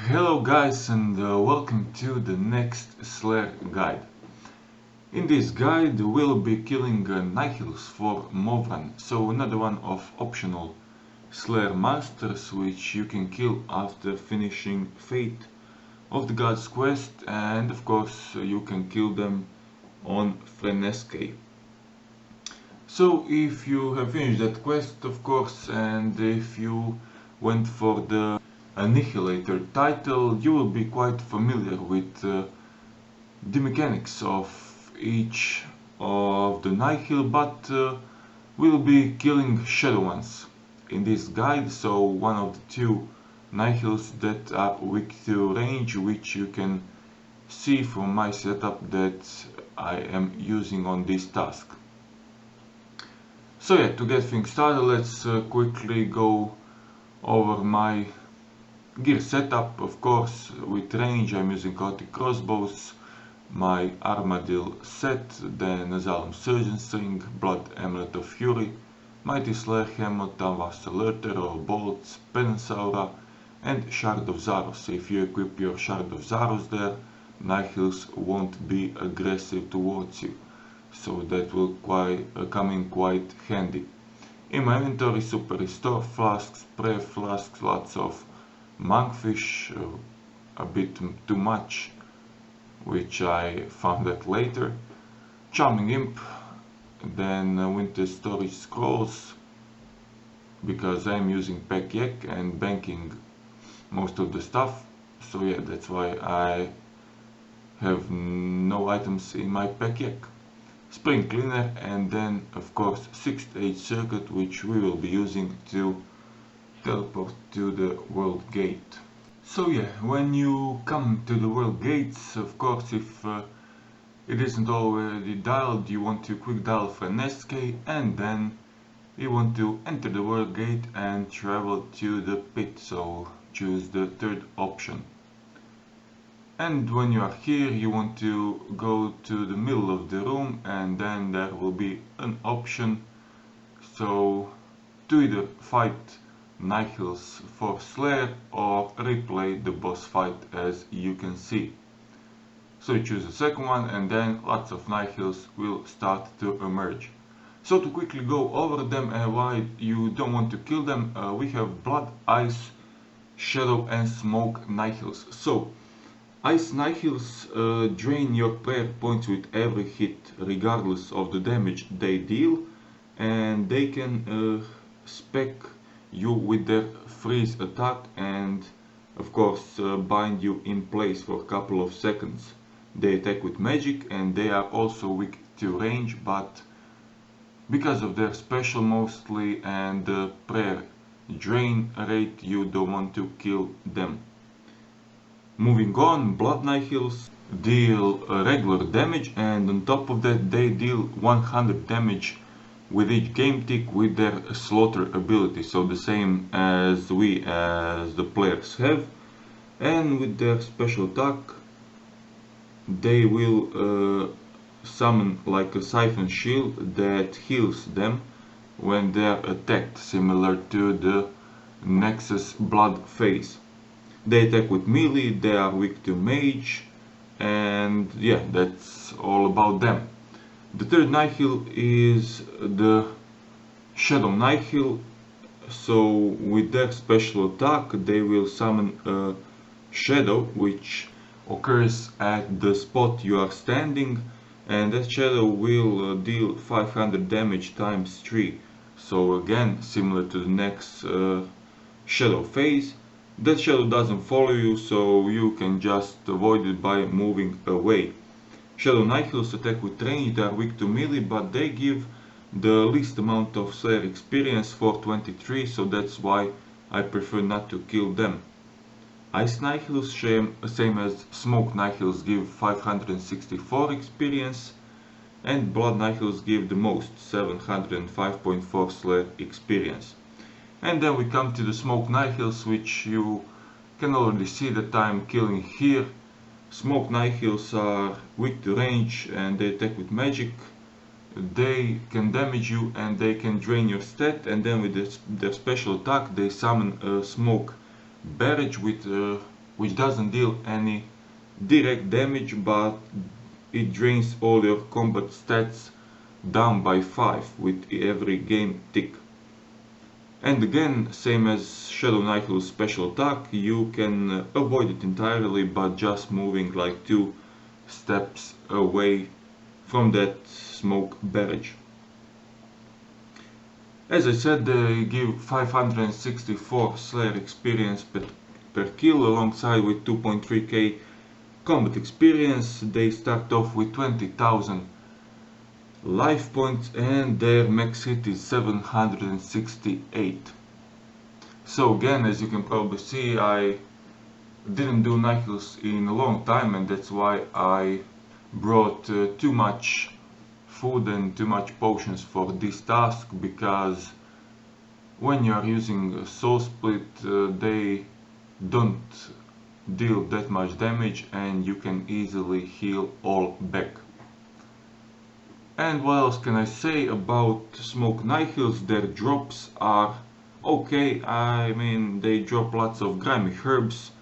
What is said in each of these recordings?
Hello guys and welcome to the next Slayer guide. In this guide we'll be killing Nihils for Morvran, so another one of optional Slayer monsters which you can kill after finishing Fate of the God's Quest, and of course you can kill them on RuneScape. So if you have finished that quest, of course, and if you went for the Annihilator title, you will be quite familiar with the mechanics of each of the Nihil, but we'll be killing Shadow ones in this guide, so one of the two Nihils that are weak to range, which you can see from my setup that I am using on this task. So yeah, to get things started, let's quickly go over my gear setup. Of course, with range I'm using chaotic crossbows, my armadillo set, then Azalum surgeon string, blood amulet of fury, mighty slayer helmet, Tanvas alerter, roll bolts, penance aura, and shard of Zaros. If you equip your shard of Zaros there, Nihils won't be aggressive towards you, so that will come in quite handy. In my inventory, super restore flasks, prayer flasks, lots of monkfish, a bit too much, which I found out later, charming imp, then winter storage scrolls, because I'm using pack yak and banking most of the stuff, so yeah, that's why I have no items in my pack yak. Spring cleaner, and then of course 6th circuit, which we will be using to teleport to the world gate. So yeah, when you come to the world gates, of course, if it isn't already dialed, you want to quick dial for an SK, and then you want to enter the world gate and travel to the pit, so choose the third option. And when you are here, you want to go to the middle of the room, and then there will be an option, so to either fight Nihils for Slayer or replay the boss fight, as you can see. So you choose the second one, and then lots of Nihils will start to emerge. So to quickly go over them and why you don't want to kill them, we have Blood, Ice, Shadow and Smoke Nihils. So Ice Nihils drain your prayer points with every hit, regardless of the damage they deal, and they can spec you with their freeze attack and of course bind you in place for a couple of seconds. They attack with magic, and they are also weak to range, but because of their special mostly and the prayer drain rate, you don't want to kill them. Moving on, Blood Nihils deal regular damage, and on top of that they deal 100 damage with each game tick with their slaughter ability, so the same as the players have. And with their special attack they will summon like a siphon shield that heals them when they are attacked, similar to the Nexus Blood phase. They attack with melee, they are weak to mage, and yeah, that's all about them. The third Nihil is the Shadow Nihil, so with their special attack they will summon a shadow which occurs at the spot you are standing, and that shadow will deal 500 damage times 3, so again similar to the next shadow phase. That shadow doesn't follow you, so you can just avoid it by moving away. Shadow Nihils attack with range, they are weak to melee, but they give the least amount of Slayer experience for 23, so that's why I prefer not to kill them. Ice Nihils, same as Smoke Nihils, give 564 experience, and Blood Nihils give the most, 705.4 Slayer experience. And then we come to the Smoke Nihils, which you can already see that I'm killing here. Smoke Nihils are weak to range, and they attack with magic. They can damage you and they can drain your stat, and then with their special attack they summon a smoke barrage with which doesn't deal any direct damage, but it drains all your combat stats down by 5 with every game tick. And again, same as Shadow Nihil's special attack, you can avoid it entirely, but just moving like 2 steps away from that smoke barrage. As I said, they give 564 Slayer experience per kill, alongside with 2.3k combat experience. They start off with 20,000 life points and their max hit is 768. So again, as you can probably see, I didn't do Nihils in a long time, and that's why I brought too much food and too much potions for this task, because when you are using soul split, they don't deal that much damage and you can easily heal all back. And what else can I say about Smoke Nihils? Their drops are okay. I mean, they drop lots of grimy herbs,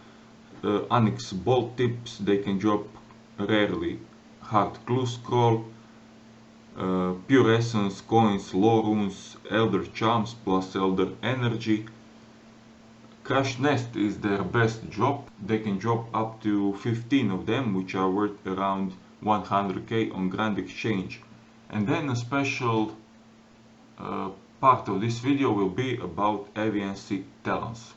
onyx bolt tips. They can drop rarely hard clue scroll, pure essence, coins, lore runes, elder charms plus elder energy. Crash Nest is their best drop. They can drop up to 15 of them, which are worth around 100k on Grand Exchange. And then a special part of this video will be about Aviancy Talons.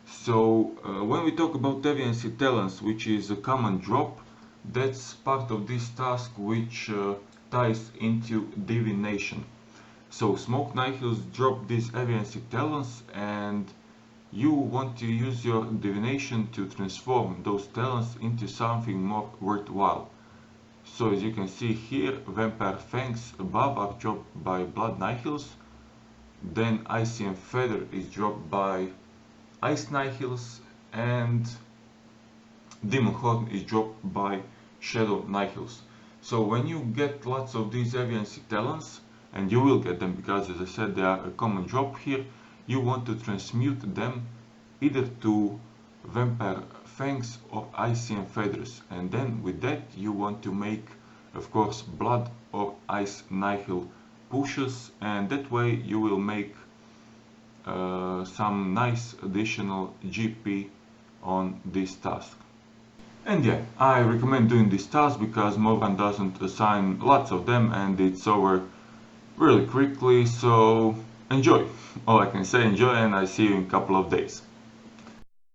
So when we talk about Aviancy Talons, which is a common drop, that's part of this task which ties into divination. So Smoke Nihils drop these Aviancy Talons, and you want to use your divination to transform those talons into something more worthwhile. So as you can see here, Vampire Fangs above are dropped by Blood Nihils, then ICM Feather is dropped by Ice Nihils, and Demon Horn is dropped by Shadow Nihils. So when you get lots of these Aviancy Talons, and you will get them because, as I said, they are a common drop here, you want to transmute them either to Vampire Fangs or ICM Feathers, and then with that you want to make, of course, Blood or Ice Nihil pushes, and that way you will make some nice additional GP on this task. And yeah, I recommend doing this task because Morvran doesn't assign lots of them and it's over really quickly, so enjoy. All I can say, enjoy, and I see you in a couple of days.